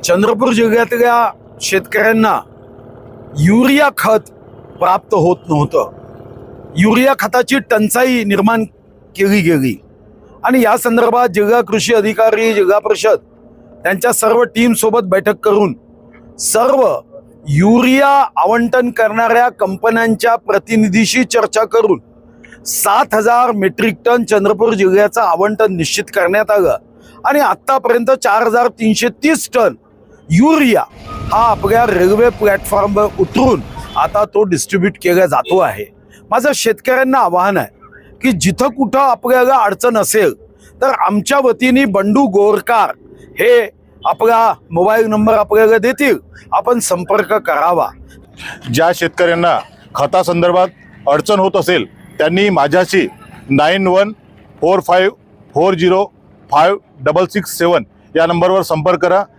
चंद्रपूर जिल्ह्यातल्या शेतकऱ्यांना युरिया खत प्राप्त होत नव्हतं. युरिया खताची टंचाई निर्माण केली गेली आणि या संदर्भात जिल्हा कृषी अधिकारी, जिल्हा परिषद त्यांच्या सर्व टीम सोबत बैठक करून सर्व युरिया आवंटन करणाऱ्या कंपन्यांच्या प्रतिनिधीशी चर्चा करून 7,000 मेट्रिक टन चंद्रपूर जिल्ह्याचं आवंटन निश्चित करण्यात आलं आणि आतापर्यंत 4,330 टन युरिया हा आपल्या रेल्वे प्लॅटफॉर्मवर उतरून आता तो डिस्ट्रीब्यूट केला जातो आहे. माझं शेतकऱ्यांना आवाहन आहे की जिथं कुठं आपल्याला अडचण असेल तर आमच्या वतीने बंडू गोरकार हे आपला मोबाईल नंबर आपल्याला देतील, आपण संपर्क करावा. ज्या शेतकऱ्यांना खतासंदर्भात अडचण होत असेल त्यांनी माझ्याशी 9145405667 या नंबरवर संपर्क करा.